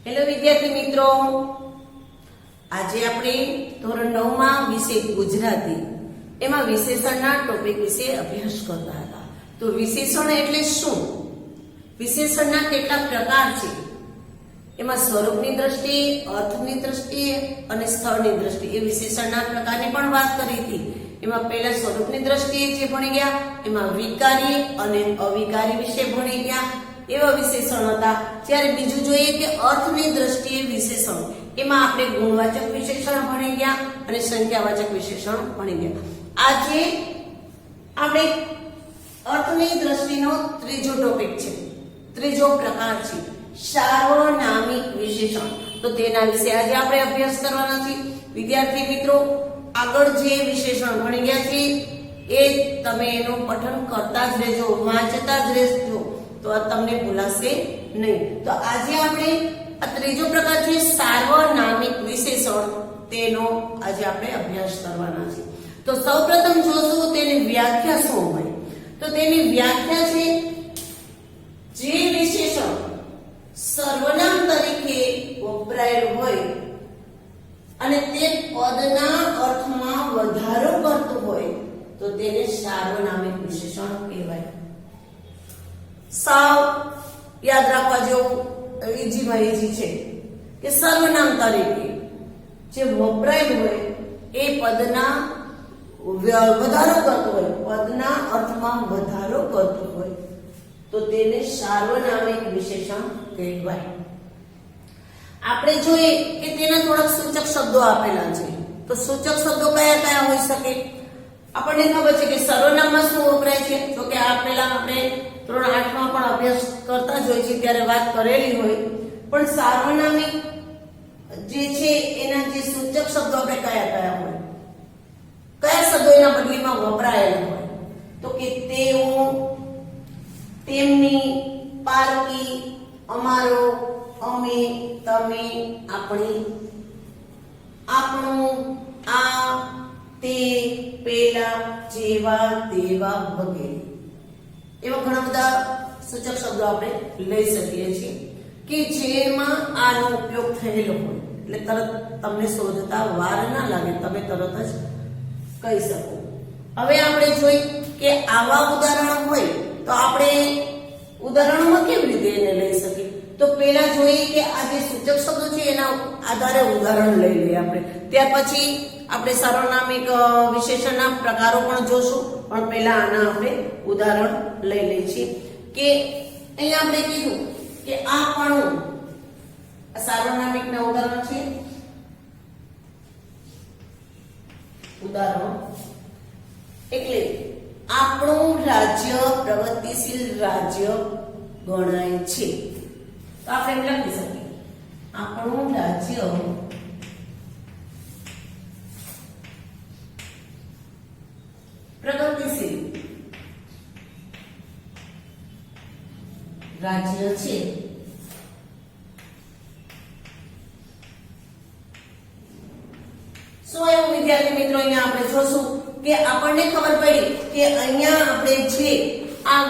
Hello વિદ્યાર્થી મિત્રો, આજે આપણે ધોરણ 9 માં વિષય ગુજરાતી એમાં વિશેષણના ટોપિક વિશે અભ્યાસ કરતા હતા. તો વિશેષણ એટલે શું, વિશેષણના કેટલા પ્રકાર છે, એમાં સ્વરૂપની દ્રષ્ટિએ, અર્થની દ્રષ્ટિએ અને સ્થળની દ્રષ્ટિએ વિશેષણના પ્રકારની પણ વાત કરી હતી. એમાં પહેલા સ્વરૂપની દ્રષ્ટિએ જે ભણી ગયા એમાં વિકારી અને અવિકારી વિશે ભણી ગયા, એવા વિશેષણ હતા. જ્યારે બીજું જોઈએ કે અર્થની દ્રષ્ટિએ વિશેષણ, એમાં આપણે ગુણવાચક વિશેષણ ભણી ગયા અને સંખ્યાવાચક વિશેષણ ભણી ગયા. આજે આપણે અર્થની દ્રષ્ટિનો ત્રીજો ટોપિક છે, ત્રીજો પ્રકાર છે સાર્વનામિક વિશેષણ. તો તેના વિશે આજે આપણે અભ્યાસ કરવાના છીએ. વિદ્યાર્થી મિત્રો, આગળ જે વિશેષણ ભણી ગયા છે એ તમે એનું પઠન કરતા જ રહેજો, વાંચતા જ રહેજો, તો આ તમને ભૂલાશે નહીં. તો આજે આપણે આ ત્રીજો પ્રકાર છે સાર્વનામિક વિશેષણ, તેનો આજે આપણે અભ્યાસ કરવાના છે. તો સૌપ્રથમ જોશું તેની વ્યાખ્યા શું હોય. તો તેની વ્યાખ્યા છે જે વિશેષણ સર્વનામ તરીકે વપરાયેલું હોય અને તે પદના અર્થમાં વધારો કરતું હોય તો તેને સાર્વનામિક વિશેષણ કહેવાય. સાવ યાદ રાખવા જેવું ઈજીમાં ઈજી છે કે સર્વનામ તરીકે જે વપરાયેલું હોય એ પદના વધારો કરતો હોય, પદના અર્થમાં વધારો કરતો હોય તો તેને સાર્વનામિક વિશેષણ કહેવાય. આપણે જોઈએ કે તેના થોડાક સૂચક શબ્દો આપેલા છે. તો સૂચક શબ્દો કયા કયા હોઈ શકે? આપણને ખબર છે કે સર્વનામમાં શું વપરાય છે, તો કે આ પહેલા આપણે ધોરણ 8 માં પણ અભ્યાસ કરતા જ હોય છે ત્યારે વાત કરેલી હોય. પણ સાર્વનામિક જે છે એના જે સૂચક શબ્દો આપણે કયા કયા હોય, કયા શબ્દો એના બદલીમાં વપરાયેલા હોય, તો કે તેઓ, તેમની, પારકી, અમારો, અમે, તમે, આપણી, આપણું, આ, તે, પેલા, જેવા, તેવા વગેરે એવા ઘણા બધા સૂચક શબ્દો આપણે લઈ શકીએ છીએ કે જેમાં આનો ઉપયોગ થયેલો હોય એટલે તરત તમને શોધતા વાર ના લાગે, તમે તરત જ કહી શકો. હવે આપણે જોઈ કે આવા ઉદાહરણ હોય તો આપણે ઉદાહરણોમાં કેવી રીતે એને લઈ શકીએ. તો પહેલા જોઈએ કે આ જે સૂચક શબ્દો છે એના આધારે ઉદાહરણ લઈ લઈએ આપણે. ત્યાર પછી આપણે સાર્વનામિક વિશેષણના પ્રકારો પણ જોશું, પણ પહેલા આના આપણે ઉદાહરણ લઈ લઈએ છીએ. કે અહીંયા આપણે કીધું કે આપણું સાર્વનામિકના ઉદાહરણ છે. ઉદાહરણ એટલે આપણું રાજ્ય પ્રગતિશીલ રાજ્ય ગણાય છે. તો આપણે એમ લખી શકીએ આપણું રાજ્ય પ્રગતિશીલ રાજ્ય છે. શું એવું વિદ્યાર્થી મિત્રો, અહીંયા આપણે જોશું કે આપણને ખબર પડી કે અહીંયા આપણે જે આ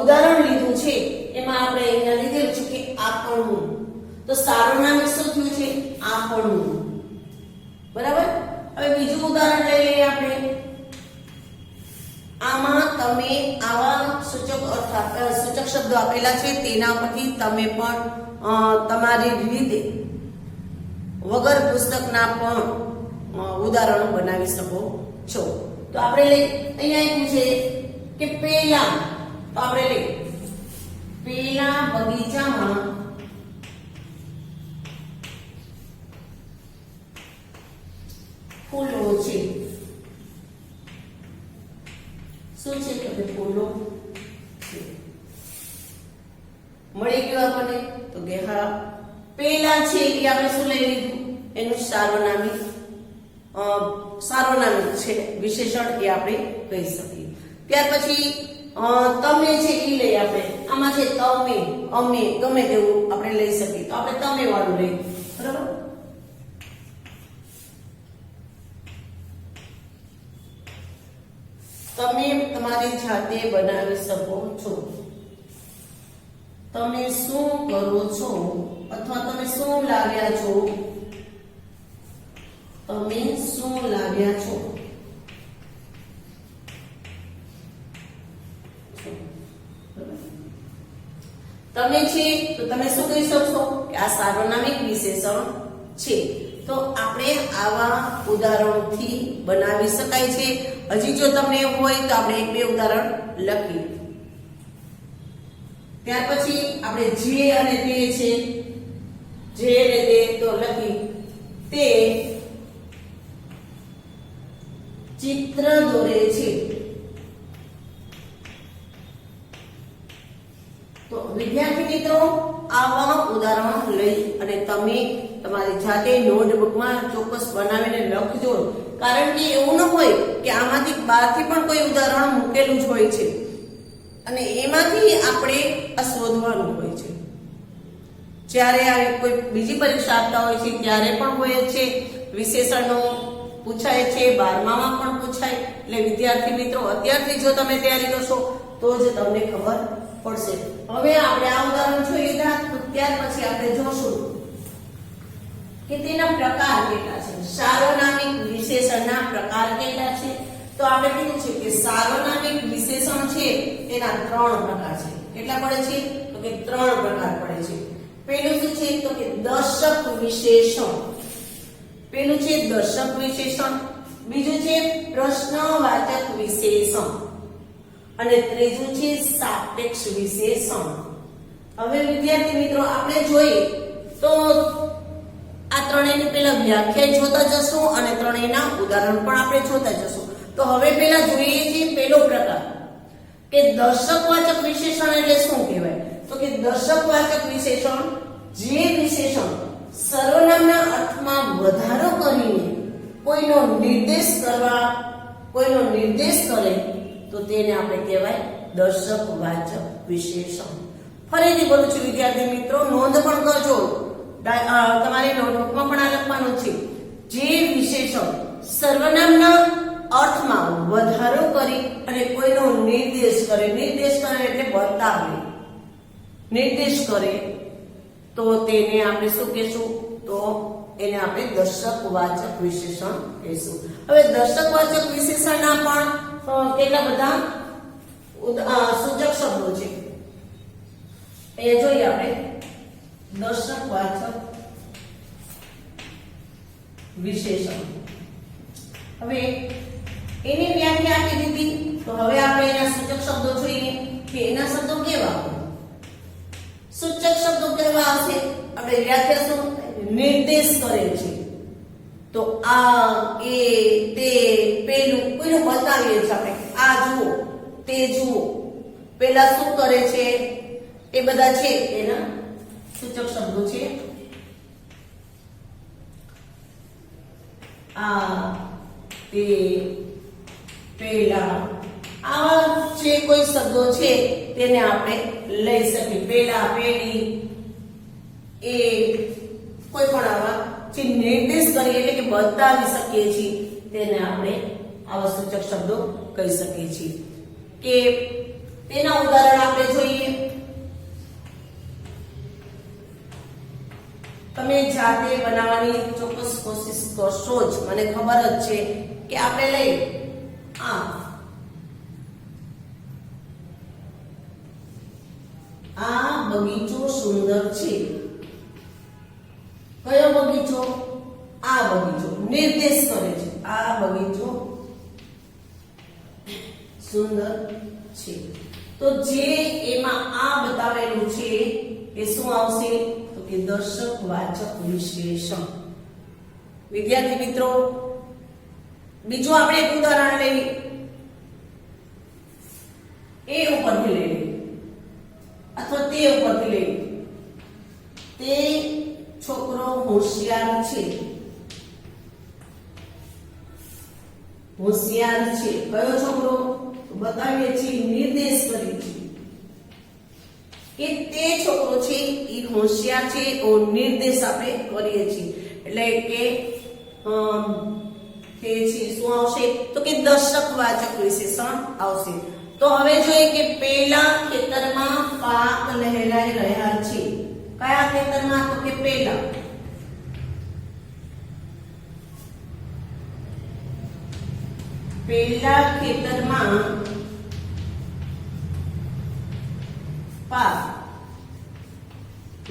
ઉદાહરણ લીધું છે એમાં આપણે અહીંયા લીધેલું છે કે આપણું. તો સાર્વનામિક શું થયું છે? આપણું. બરાબર. હવે બીજું ઉદાહરણ લઈ લઈએ આપણે. આમાં તમે, આવા સૂચક શબ્દો આપેલા છે, તેના પરથી તમે પણ તમારી રીતે વગર પુસ્તકના પણ ઉદાહરણો બનાવી શકો છો. તો આપણે અહીંયા એવું છે કે પેલા, તો આપણે લઈ પેલા બગીચામાં ફૂલો છે. શું છે કે ફૂલો છે. મળી ગયું આપણને? તો કે હા, પેલા છે એ આપણે શું લઈ લીધું? એનું સાર્વનામિક છે વિશેષણ, એ આપણે કહી શકીએ. ત્યાર પછી તમે છે એ લઈ આપણે. આમાં છે તમે, અમે, ગમે તેવું આપણે લઈ શકીએ. તો આપણે તમે વાળું લઈએ. બરાબર. તમે તમારી જાતે બનાવી શકો છો. તમે શું કરો છો અથવા તમે શું લાવ્યા છો, તમે શું લાવ્યા છો. તમે છે તો તમે શું કહી શકશો કે આ સાર્વનામિક વિશેષણ છે. તો આપણે આવા ઉદાહરણોથી બનાવી શકાય છે. હજી જો તમને એવું હોય તો આપણે એક બે ઉદાહરણ લખીએ. ત્યાર પછી આપણે જે અને તે છે, જે અને તે તો લખી. તે ચિત્ર દોરે છે. તો વિદ્યાર્થી મિત્રો, આવા ઉદાહરણ લઈ અને તમે તમારી જાતે નોટબુકમાં ચોક્કસ બનાવીને લખજો. કારણ કે એવું ન હોય કે આમાંથી બહારથી પણ કોઈ ઉદાહરણ મૂકેલું જ હોય છે અને એમાંથી આપણે આ શોધવાનું હોય છે. જ્યારે આવી કોઈ બીજી પરીક્ષા આપતા હોય છે ત્યારે પણ હોય છે, વિશેષણો પૂછાય છે, 12માં પણ પૂછાય. એટલે વિદ્યાર્થી મિત્રો, અત્યારથી જો તમે તૈયારી કરશો તો જ તમને ખબર પડશે. હવે આપણે આ ઉદાહરણ જોઈ લીધા, તો ત્યાર પછી આપણે જોશું કે તેના પ્રકાર કેટલા છે. સાર્વનામિક વિશેષણના પ્રકાર કેટલા છે. તો આપણે કીધું છે કે સાર્વનામિક વિશેષણ છે તેના 3 પ્રકાર છે. કેટલા પડે છે? તો કે 3 પ્રકાર પડે છે. પહેલું શું છે? તો કે દર્શક વિશેષણ. પહેલું છે દર્શક વિશેષણ, બીજું છે પ્રશ્નવાચક વિશેષણ અને ત્રીજું છે સાપેક્ષ વિશેષણ. હવે વિદ્યાર્થી મિત્રો, આપણે જોઈએ તો આ ત્રણેયની પહેલા વ્યાખ્યા જોતા જશું અને ત્રણેયના ઉદાહરણ પણ આપણે જોતા જશું. તો હવે પહેલા જોઈએ છીએ પહેલો પ્રકાર કે દર્શકવાચક વિશેષણ એટલે શું કહેવાય. તો કે દર્શકવાચક વિશેષણ જે વિશેષણ સર્વનામના અર્થમાં વધારો કરીને કોઈનો નિર્દેશ કરે તો તેને આપણે કહેવાય દર્શકવાચક વિશેષણ. ફરીથી બોલું છું વિદ્યાર્થી મિત્રો, નોંધ પણ કરજો. તમારી નોટબુકમાં પણ આ લખવાનું છે. જે વિશેષણ સર્વનામના અર્થમાં વધારો કરી અને કોઈનો નિર્દેશ કરે એટલે બતાવે, નિર્દેશ કરે તો તેને આપણે શું કહેશું? તો એને આપણે દર્શકવાચક વિશેષણ કહીશું. હવે દર્શકવાચક વિશેષણના પણ કેટલા બધા સૂચક શબ્દો છે. એ જોઈએ આપણે. દર્શકવાચક વિશેષણ, હવે એની વ્યાખ્યા આપી દીધી. તો હવે આપણે એના સૂચક શબ્દો જોઈએ કે એના શબ્દો કેવા હોય. સૂચક શબ્દો કેવા આવશે? આપણે વ્યાખ્યા શું? નિર્દેશ કરે છે. તો આ, એ, તે, પેલું કોઈનું બતાવીએ છીએ આપણે. આ જુઓ, તે જુઓ, પેલા શું કરે છે, એ બધા છે એના સૂચક શબ્દો છે. આ, તે, પેલા, આવા જે કોઈ શબ્દો છે તેને આપણે લઈ શકીએ. પેલા, પેલી, એ, કોઈ પણ આવા જે નિર્દેશ કરીએ એટલે કે બતાવી શકીએ છીએ તેને આપણે આવા સૂચક શબ્દો કહી શકીએ છીએ. કે તેના ઉદાહરણ આપણે જોઈએ. તમે જાતે બનાવવાની ચોક્કસ કોશિશ કરશો જ, મને ખબર જ છે કે આપણે લઈ આ બગીચો સુંદર છે. કયો બગીચો? આ બગીચો. નિર્દેશ કરે છે, આ બગીચો સુંદર છે. તો જે એમાં આ બતાવેલું છે એ શું આવશે? તો કે દર્શકવાચક વિશેષણ. વિદ્યાર્થી મિત્રો, બીજું આપણે એક ઉદાહરણ લઈએ. એ ઉપરથી લઈએ અથવા તે ઉપરથી લઈએ. તે છોકરો હોશિયાર છે. હોશિયાર છે. કયો છોકરો? બતાવીએ છીએ, નિર્દેશ કરી છે કે તે છોકરો છે એ હોશિયાર છે. નિર્દેશ આપણે કરીએ છીએ એટલે કે તે છે શું આવશે? તો કે દર્શકવાચક વિશેષણ આવશે. તો હવે જોઈએ કે પેલા ખેતરમાં પાક લહેરાઈ રહ્યા છે. કયા ખેતરમાં? તો કે પેલા ખેતરમાં પાક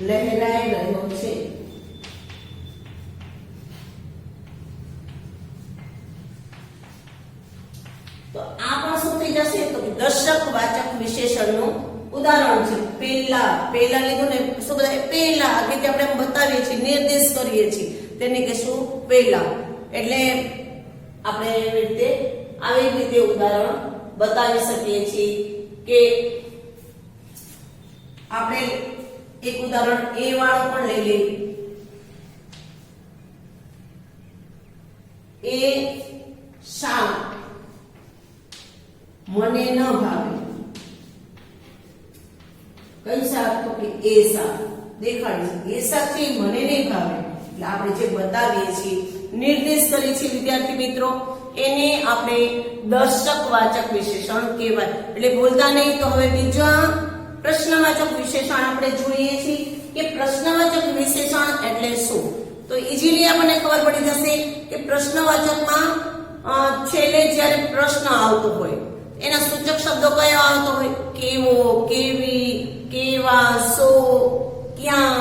લહેરાઈ રહ્યો છે. તો આ પણ શું થઈ જશે? તો દર્શકવાચક વિશેષણનું ઉદાહરણ છે. પેલા લીધું ને શું બધા પેલા કે જે આપણે બતાવીએ છીએ, નિર્દેશ કરીએ છીએ, તેને કહેશું પેલા. એટલે આપણે એવી રીતે આવી રીતે ઉદાહરણ બતાવી શકીએ છીએ કે આપણે એક ઉદાહરણ એ વાળું પણ લઈ લઈએ. એ શાક મને ન ભાવે. કઈ શાક? તો કે એ શાક દેખાડી. એ શાક છે મને નહીં ભાવે. એટલે આપણે જે બતાવીએ છીએ, નિર્દેશ કરીએ છીએ વિદ્યાર્થી મિત્રો, એને આપણે દર્શકવાચક વિશેષણ કહેવાય. એટલે ભૂલતા નહીં. તો હવે બીજા પ્રશ્નવાચક વિશેષણ આપણે જોઈએ છીએ કે પ્રશ્નવાચક વિશેષણ એટલે શું. તો ઈઝીલી આપણને ખબર પડી જશે કે પ્રશ્નવાચકમાં છેલ્લે જ્યારે પ્રશ્ન આવતો હોય એના સૂચક શબ્દો કયો આવતો હોય? કેવો, કેવી, કેવા, સો, ક્યાં,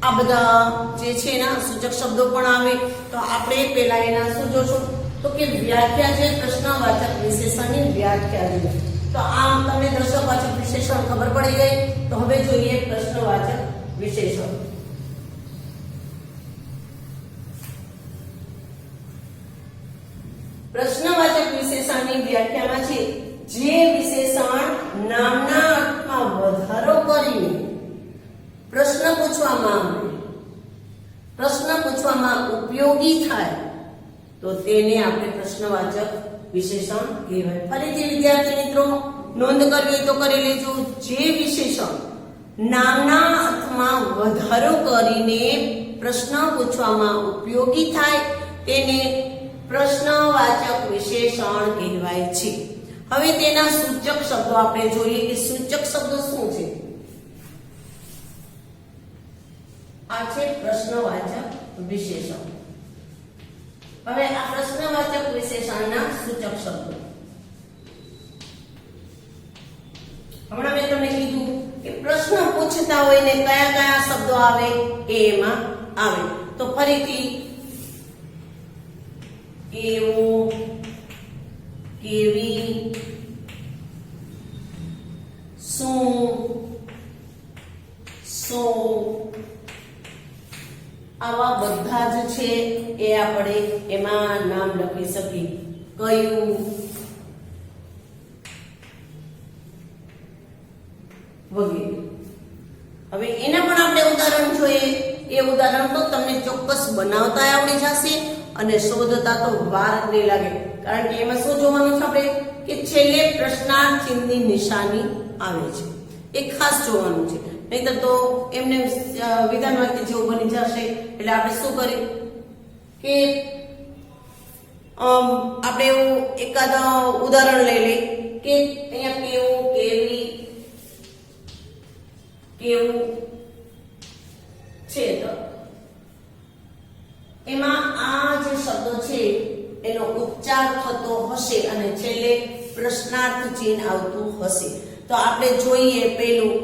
આ બધા જે છે એના સૂચક શબ્દો પણ આવે. તો આપણે પહેલા એના શું જોશું? તો કે વ્યાખ્યા છે પ્રશ્નવાચક વિશેષણની વ્યાખ્યા છે. તો આમ તમને દર્શકવાચક વિશેષણ ખબર પડી ગઈ. તો હવે જોઈએ પ્રશ્નવાચક વિશેષણ. પ્રશ્નવાચક વિશેષણની વ્યાખ્યામાં છે જે વિશેષણ નામના અર્થમાં વધારો કરીને પ્રશ્ન પૂછવામાં ઉપયોગી થાય તો તેને આપણે પ્રશ્નવાચક વિશેષણ કહેવાય. ફરીથી વિદ્યાર્થી મિત્રો નોંધ કરવી તો કરી લેજો. જે વિશેષણ નામના અર્થમાં વધારો કરીને પ્રશ્ન પૂછવામાં ઉપયોગી થાય તેને પ્રશ્નવાચક વિશેષણ કહેવાય છે. હવે તેના સૂચક શબ્દો આપણે જોઈએ કે સૂચક શબ્દો શું છે. આ છે પ્રશ્નવાચક વિશેષણ. હવે આ પ્રશ્નવાચક વિશેષણના સૂચક શબ્દો હમણાં મેં તમને કીધું કે પ્રશ્ન પૂછતા હોય ને કયા કયા શબ્દો આવે એમાં આવે. તો ફરીથી કેવો, કેવી, શું, સો, આવા બધા જ છે એ આપણે એમાં નામ લખી શકીએ. કયું, વગેરે. હવે એના પણ આપણે ઉદાહરણ જોઈએ. એ ઉદાહરણ તો તમને ચોક્કસ બનાવતા આવડી જશે અને શોધતા તો વાર નહીં લાગે. કારણ કે એમાં શું જોવાનું છે આપણે કે છેલ્લે પ્રશ્નાર્થ ચિહ્નની નિશાની આવે છે. એ ખાસ જોવાનું છે. નહીતર તો એમને વિધાન વાક્ય જેવું બની જશે. એટલે આપણે શું કરીએ કે આપણે એવું એકાદ ઉદાહરણ લઈ લઈએ કે અહીંયા કેવું, કેવી, કેવું છે. તો એમાં આ જે શબ્દો છે એનો ઉચ્ચાર થતો હશે અને છેલ્લે પ્રશ્નાર્થ ચિહ્ન આવતું હશે. તો આપણે જોઈએ પેલું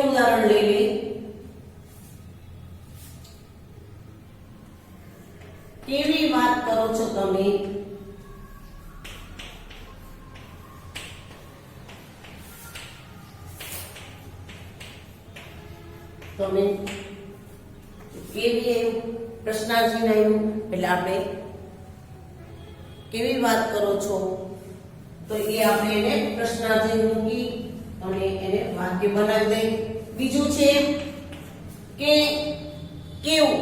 ઉદાહરણ લઈ લઈએ. કેવી વાત કરો છો તમે? તમે કેવી પ્રશ્નાર્થ ચિહ્ન આવ્યું એટલે આપણે કેવી વાત કરો છો તો એ આપણે એને પ્રશ્નાર્થ ચિહ્ન મૂકી અને એને વાક્ય બનાવી દઈએ. બીજું છે કે કેવું,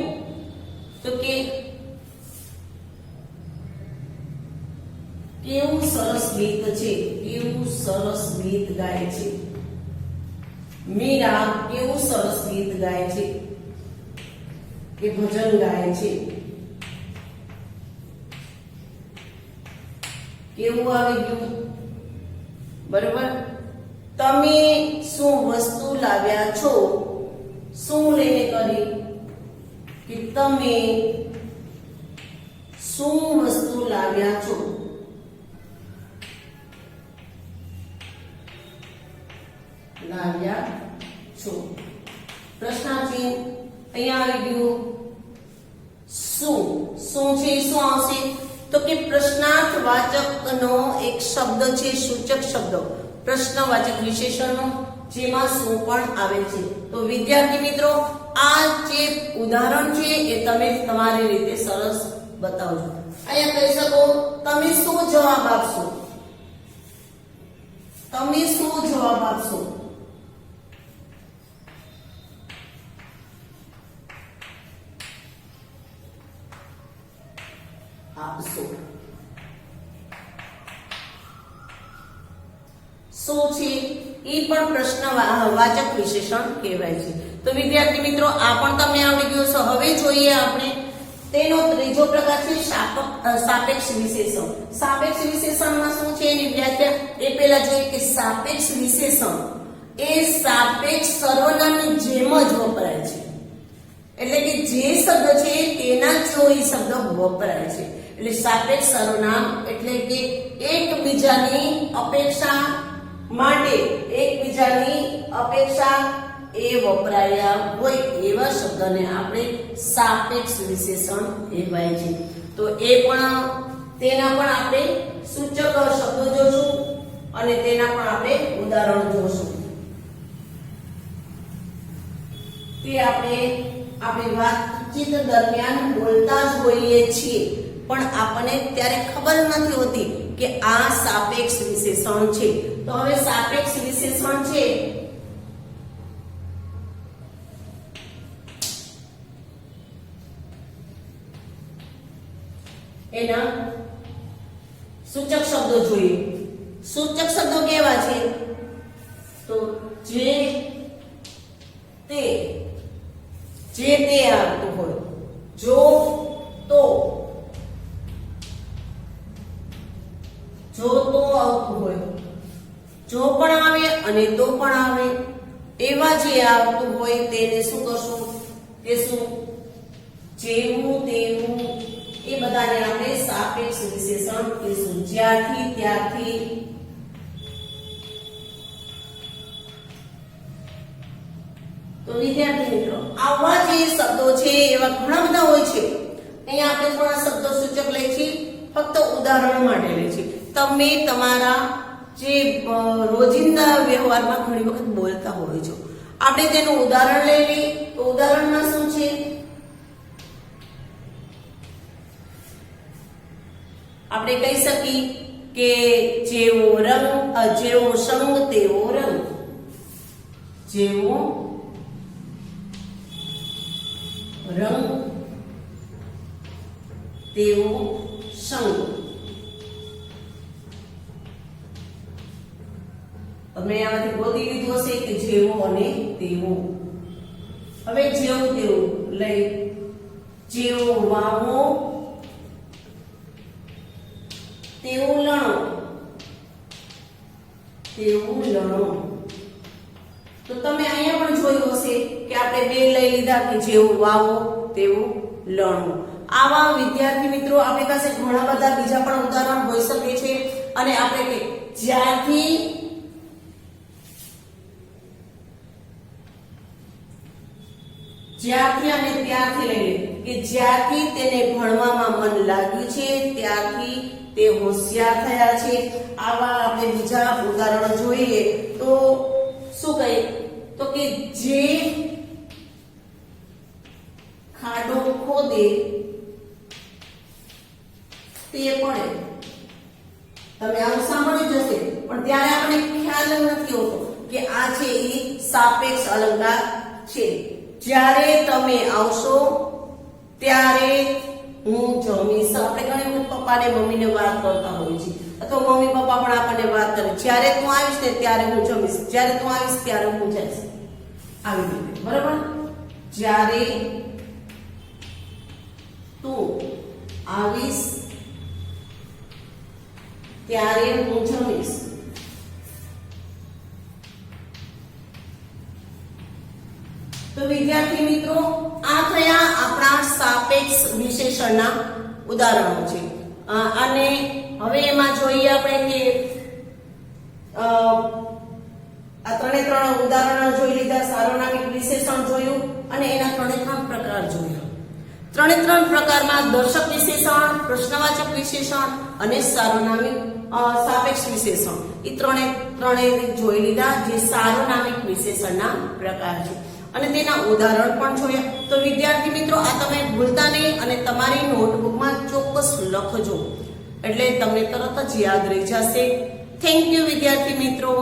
તો કે કેવું સરસ ગીત છે, કેવું સરસ ગીત ગાય છે. મીરા કેવું સરસ ગીત ગાય છે કે ભજન ગાય છે. કેવું આવી ગયું? બરોબર. તમે શું વસ્તુ લાવ્યા છો? શું લઈને કરી કે તમે શું વસ્તુ લાવ્યા છો? લાવ્યા છો. પ્રશ્નાર્થ અહીંયા આવી ગયું. શું શું છે? શું આવશે? તો કે પ્રશ્નાર્થવાચકનો એક શબ્દ છે સૂચક શબ્દ, પ્રશ્નવાચક વિશેષણનો, જેમાં શું પણ આવે છે. તો વિદ્યાર્થી મિત્રો, આ જે ઉદાહરણ છે એ તમે તમારી રીતે સરસ બતાવજો. અહીંયા કહી શકો તમે શું જવાબ આપશો? તમે શું જવાબ આપશો? આપશો. શું છે એ પણ પ્રશ્નવાચક વિશેષણ કહેવાય છે. તો વિદ્યાર્થી મિત્રો, આ પણ તમને આવડી ગયું છે. હવે જોઈએ આપણે તેનો ત્રીજો પ્રકાર છે સાપેક્ષ વિશેષણ. સાપેક્ષ વિશેષણમાં શું છે એની વ્યાખ્યા એ પહેલા જોઈએ કે સાપેક્ષ વિશેષણ એ સાપેક્ષ સર્વનામની જેમ જ વપરાય છે. એટલે કે જે શબ્દ છે તેના જેવો એ શબ્દ વપરાય છે. એટલે સાપેક્ષ સર્વનામ એટલે કે એકબીજાની અપેક્ષા માટે એકબીજાની અપેક્ષા એ વપરાયા હોય એવા શબ્દને આપણે સાપેક્ષ વિશેષણ કહેવાય છે. તો એ પણ તેના પણ આપણે સૂચક શબ્દો જોશું અને તેના પણ આપણે ઉદાહરણ જોશું. તે આપણે આપણી વાતચીત દરમિયાન બોલતા જ હોઈએ છીએ, પણ આપણને ત્યારે ખબર નથી હોતી કે આ સાપેક્ષ વિશેષણ છે. તો હવે સાપેક્ષ વિશેષણ છે એના સૂચક શબ્દો જોઈએ. સૂચક શબ્દો કેવા છે? તો જે તે આવતું હોય, જો તો આવતું હોય, જો પણ આવે અને તો પણ આવે એવા જે આવતું હોય તેને શું કરશું? કે શું? જેવું તેવું એ બધાને આપણે સાપેક્ષ વિશેષણ કહીશું. જ્યાંથી ત્યાંથી તો વિદ્યાર્થી મિત્રો, આવા જે શબ્દો છે એવા ઘણા બધા હોય છે. અહીંયા આપણે થોડા શબ્દો સૂચક લઈએ છીએ, ફક્ત ઉદાહરણ માટે લઈએ છીએ. તમે તમારા જે રોજિંદા વ્યવહારમાં ઘણી વખત બોલતા હોય છો, આપણે તેનું ઉદાહરણ લઈ લઈએ. તો ઉદાહરણમાં શું છે? આપણે કહી શકીએ કે જેવો સંગ તેવો રંગ. જેવો રંગ તેવો સંગ. તમે આમાંથી ગોતી લીધું હશે કે જેવો અને તેવો. હવે જેવું તેવું લઈ, જેવો વાવો તેવું લણો, તેવું લણો. તો તમે અહીંયા પણ જોયું હશે કે આપણે બે લઈ લીધા કે જેવું વાવો તેવું લણો. આવા વિદ્યાર્થી મિત્રો આપણી પાસે ઘણા બધા બીજા પણ ઉદાહરણ હોઈ શકે છે. અને આપણે કે જ્યાંથી અને ત્યારથી લઈને કે જ્યાંથી તેને ભણવામાં મન લાગ્યું છે ત્યારથી તે હોશિયાર થયા છે. આવા આપણે બીજા ઉદાહરણો જોઈએ તો શું કહે? તો કે જે ખાડો ખોદે તે પડે. તમે આવું સાંભળ્યું જશે, પણ ત્યારે આપણને ખ્યાલ નથી હોતો કે આ છે એ સાપેક્ષ અલંકાર છે. જ્યારે તમે આવશો ત્યારે હું જમીશ. આપણે ઘણી વખત પપ્પાને મમ્મીને વાત કરતા હોઈએ છીએ, અથવા મમ્મી પપ્પા પણ આપણને વાત કરે, જ્યારે તું આવીશ ને ત્યારે હું જમીશ, જ્યારે તું આવીશ ત્યારે હું જઈશ. આવી રીતે, બરાબર? જ્યારે તું આવીશ ત્યારે હું જમીશ. તો વિદ્યાર્થી મિત્રો, આ થયા આપણા સાપેક્ષ વિશેષણના ઉદાહરણો છે. અને હવે એમાં જોઈએ આપણે કે આ ત્રણ ઉદાહરણો જોઈ લીધા. સાર્વનામિક વિશેષણ જોયું અને એના ત્રણ પ્રકાર જોયા. ત્રણ પ્રકારમાં દર્શક વિશેષણ, પ્રશ્નવાચક વિશેષણ અને સાર્વનામિક સાપેક્ષ વિશેષણ, એ ત્રણે જોઈ લીધા જે સાર્વનામિક વિશેષણના પ્રકાર છે અને તેના ઉદાહરણ પણ જોયા. તો વિદ્યાર્થી મિત્રો, આ તમે ભૂલતા નહીં અને તમારી નોટબુકમાં ચોક્કસ લખજો, એટલે તમને તરત જ યાદ રહી જશે. થેન્ક યુ વિદ્યાર્થી મિત્રો.